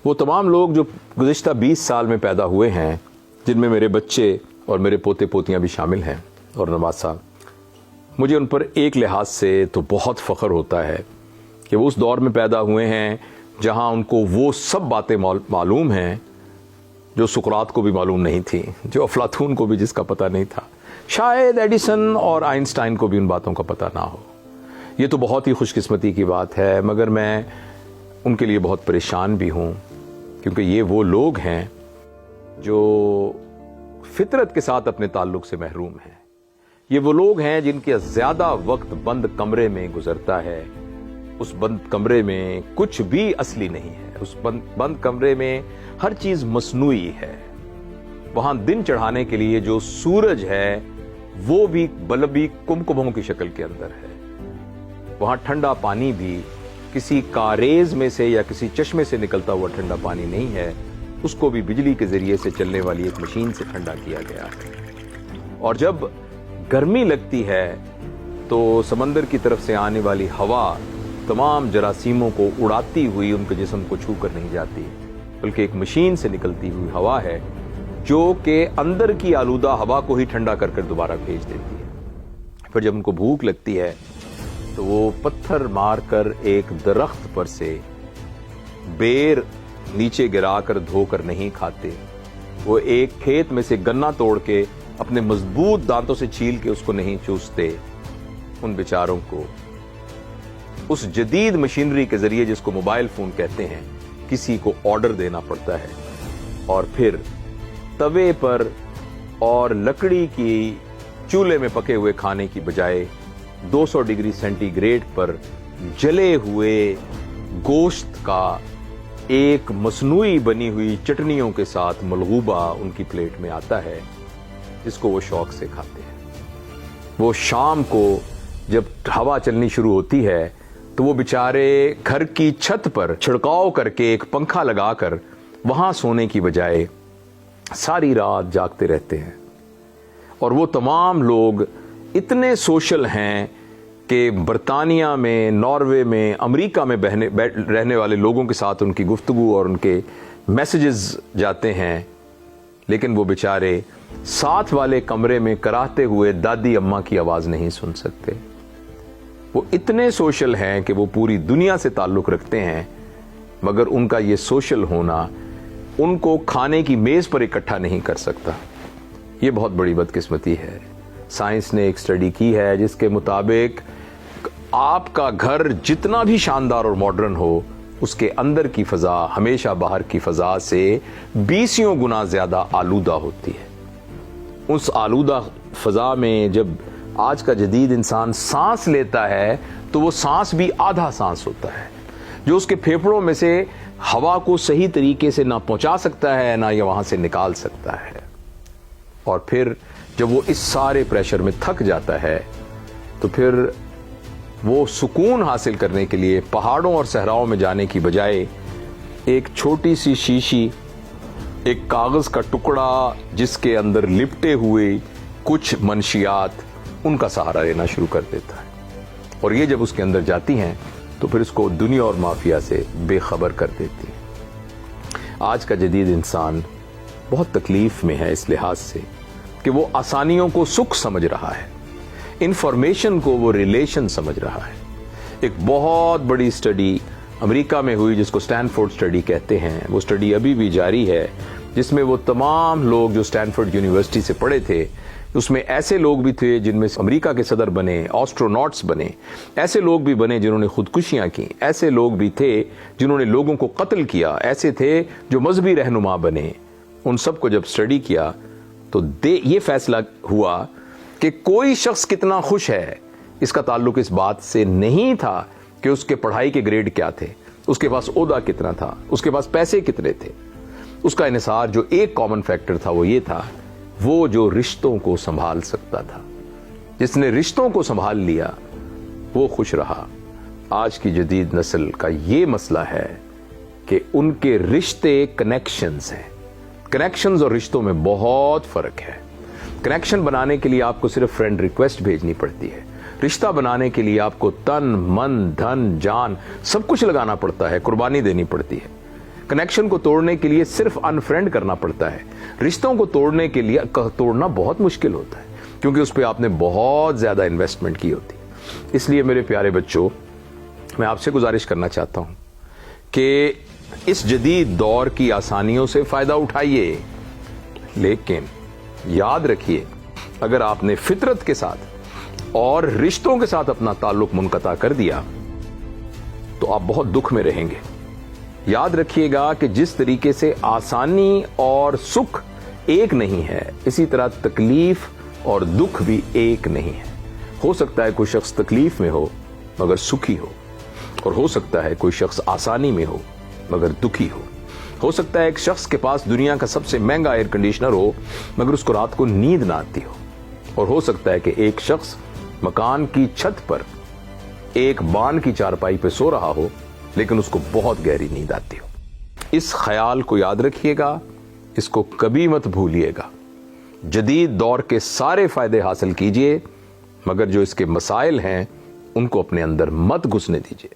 وہ تمام لوگ جو گزشتہ 20 سال میں پیدا ہوئے ہیں، جن میں میرے بچے اور میرے پوتے پوتیاں بھی شامل ہیں اور نواز صاحب، مجھے ان پر ایک لحاظ سے تو بہت فخر ہوتا ہے کہ وہ اس دور میں پیدا ہوئے ہیں جہاں ان کو وہ سب باتیں معلوم ہیں جو سقراط کو بھی معلوم نہیں تھی، جو افلاطون کو بھی جس کا پتہ نہیں تھا، شاید ایڈیسن اور آئنسٹائن کو بھی ان باتوں کا پتہ نہ ہو۔ یہ تو بہت ہی خوش قسمتی کی بات ہے، مگر میں ان کے لیے بہت پریشان بھی ہوں، کیونکہ یہ وہ لوگ ہیں جو فطرت کے ساتھ اپنے تعلق سے محروم ہیں۔ یہ وہ لوگ ہیں جن کا زیادہ وقت بند کمرے میں گزرتا ہے۔ اس بند کمرے میں کچھ بھی اصلی نہیں ہے، اس بند کمرے میں ہر چیز مصنوعی ہے۔ وہاں دن چڑھانے کے لیے جو سورج ہے وہ بھی بلبی کمکموں کی شکل کے اندر ہے۔ وہاں ٹھنڈا پانی بھی کسی کاریز میں سے یا کسی چشمے سے نکلتا ہوا ٹھنڈا پانی نہیں ہے، اس کو بھی بجلی کے ذریعے سے چلنے والی ایک مشین سے ٹھنڈا کیا گیا ہے۔ اور جب گرمی لگتی ہے تو سمندر کی طرف سے آنے والی ہوا تمام جراثیموں کو اڑاتی ہوئی ان کے جسم کو چھو کر نہیں جاتی، بلکہ ایک مشین سے نکلتی ہوئی ہوا ہے جو کہ اندر کی آلودہ ہوا کو ہی ٹھنڈا کر کر دوبارہ بھیج دیتی ہے۔ پھر جب ان کو بھوک لگتی ہے تو وہ پتھر مار کر ایک درخت پر سے بیر نیچے گرا کر دھو کر نہیں کھاتے، وہ ایک کھیت میں سے گنا توڑ کے اپنے مضبوط دانتوں سے چھیل کے اس کو نہیں چوستے۔ ان بیچاروں کو اس جدید مشینری کے ذریعے، جس کو موبائل فون کہتے ہیں، کسی کو آرڈر دینا پڑتا ہے، اور پھر توے پر اور لکڑی کی چولہے میں پکے ہوئے کھانے کی بجائے 200 ڈگری سینٹی گریڈ پر جلے ہوئے گوشت کا ایک مصنوعی بنی ہوئی چٹنیوں کے ساتھ ملغوبہ ان کی پلیٹ میں آتا ہے، جس کو وہ شوق سے کھاتے ہیں۔ وہ شام کو جب ہوا چلنی شروع ہوتی ہے تو وہ بیچارے گھر کی چھت پر چھڑکاؤ کر کے ایک پنکھا لگا کر وہاں سونے کی بجائے ساری رات جاگتے رہتے ہیں۔ اور وہ تمام لوگ اتنے سوشل ہیں کہ برطانیہ میں، ناروے میں، امریکہ میں رہنے والے لوگوں کے ساتھ ان کی گفتگو اور ان کے میسیجز جاتے ہیں، لیکن وہ بیچارے ساتھ والے کمرے میں کراہتے ہوئے دادی اماں کی آواز نہیں سن سکتے۔ وہ اتنے سوشل ہیں کہ وہ پوری دنیا سے تعلق رکھتے ہیں، مگر ان کا یہ سوشل ہونا ان کو کھانے کی میز پر اکٹھا نہیں کر سکتا۔ یہ بہت بڑی بدقسمتی ہے۔ سائنس نے ایک اسٹڈی کی ہے جس کے مطابق آپ کا گھر جتنا بھی شاندار اور ماڈرن ہو، اس کے اندر کی فضا ہمیشہ باہر کی فضا سے 20 گنا زیادہ آلودہ ہوتی ہے۔ اس آلودہ فضا میں جب آج کا جدید انسان سانس لیتا ہے تو وہ سانس بھی آدھا سانس ہوتا ہے، جو اس کے پھیپھڑوں میں سے ہوا کو صحیح طریقے سے نہ پہنچا سکتا ہے نہ یہ وہاں سے نکال سکتا ہے۔ اور پھر جب وہ اس سارے پریشر میں تھک جاتا ہے تو پھر وہ سکون حاصل کرنے کے لیے پہاڑوں اور صحراؤں میں جانے کی بجائے ایک چھوٹی سی شیشی، ایک کاغذ کا ٹکڑا جس کے اندر لپٹے ہوئے کچھ منشیات، ان کا سہارا لینا شروع کر دیتا ہے۔ اور یہ جب اس کے اندر جاتی ہیں تو پھر اس کو دنیا اور مافیا سے بے خبر کر دیتی ہے۔ آج کا جدید انسان بہت تکلیف میں ہے اس لحاظ سے کہ وہ آسانیوں کو سکھ سمجھ رہا ہے، انفارمیشن کو وہ ریلیشن سمجھ رہا ہے۔ ایک بہت بڑی اسٹڈی امریکہ میں ہوئی جس کو اسٹینفورڈ اسٹڈی کہتے ہیں، وہ اسٹڈی ابھی بھی جاری ہے، جس میں وہ تمام لوگ جو اسٹینفورڈ یونیورسٹی سے پڑھے تھے، اس میں ایسے لوگ بھی تھے جن میں امریکہ کے صدر بنے، آسٹروناٹس بنے، ایسے لوگ بھی بنے جنہوں نے خودکشیاں کی، ایسے لوگ بھی تھے جنہوں نے لوگوں کو قتل کیا، ایسے تھے جو مذہبی رہنما بنے۔ ان سب کو جب اسٹڈی کیا تو یہ فیصلہ ہوا کہ کوئی شخص کتنا خوش ہے اس کا تعلق اس بات سے نہیں تھا کہ اس کے پڑھائی کے گریڈ کیا تھے، اس کے پاس عہدہ کتنا تھا، اس کے پاس پیسے کتنے تھے۔ اس کا انحصار جو ایک کامن فیکٹر تھا وہ یہ تھا، وہ جو رشتوں کو سنبھال سکتا تھا۔ جس نے رشتوں کو سنبھال لیا وہ خوش رہا۔ آج کی جدید نسل کا یہ مسئلہ ہے کہ ان کے رشتے کنیکشنز ہیں۔ کنیکشنز اور رشتوں میں بہت فرق ہے۔ کنیکشن بنانے کے لیے آپ کو صرف فرینڈ ریکویسٹ بھیجنی پڑتی ہے، رشتہ بنانے کے لیے آپ کو تن من دھن جان سب کچھ لگانا پڑتا ہے، قربانی دینی پڑتی ہے۔ کنیکشن کو توڑنے کے لیے صرف انفرینڈ کرنا پڑتا ہے. رشتوں کو توڑنے کے لیے توڑنا بہت مشکل ہوتا ہے کیونکہ اس پہ آپ نے بہت زیادہ انویسٹمنٹ کی ہوتی ہے. اس لیے میرے پیارے بچوں، میں آپ سے گزارش کرنا چاہتا ہوں کہ اس جدید دور کی آسانیوں سے فائدہ اٹھائیے، لیکن یاد رکھیے اگر آپ نے فطرت کے ساتھ اور رشتوں کے ساتھ اپنا تعلق منقطع کر دیا تو آپ بہت دکھ میں رہیں گے. یاد رکھیے گا کہ جس طریقے سے آسانی اور سکھ ایک نہیں ہے، اسی طرح تکلیف اور دکھ بھی ایک نہیں ہے. ہو سکتا ہے کوئی شخص تکلیف میں ہو مگر سکھی ہو، اور ہو سکتا ہے کوئی شخص آسانی میں ہو مگر دکھی ہو. ہو سکتا ہے ایک شخص کے پاس دنیا کا سب سے مہنگا ایئر کنڈیشنر ہو مگر اس کو رات کو نیند نہ آتی ہو، اور ہو سکتا ہے کہ ایک شخص مکان کی چھت پر ایک بان کی چارپائی پہ سو رہا ہو لیکن اس کو بہت گہری نیند آتی ہو. اس خیال کو یاد رکھیے گا، اس کو کبھی مت بھولیے گا. جدید دور کے سارے فائدے حاصل کیجئے مگر جو اس کے مسائل ہیں ان کو اپنے اندر مت گھسنے دیجئے.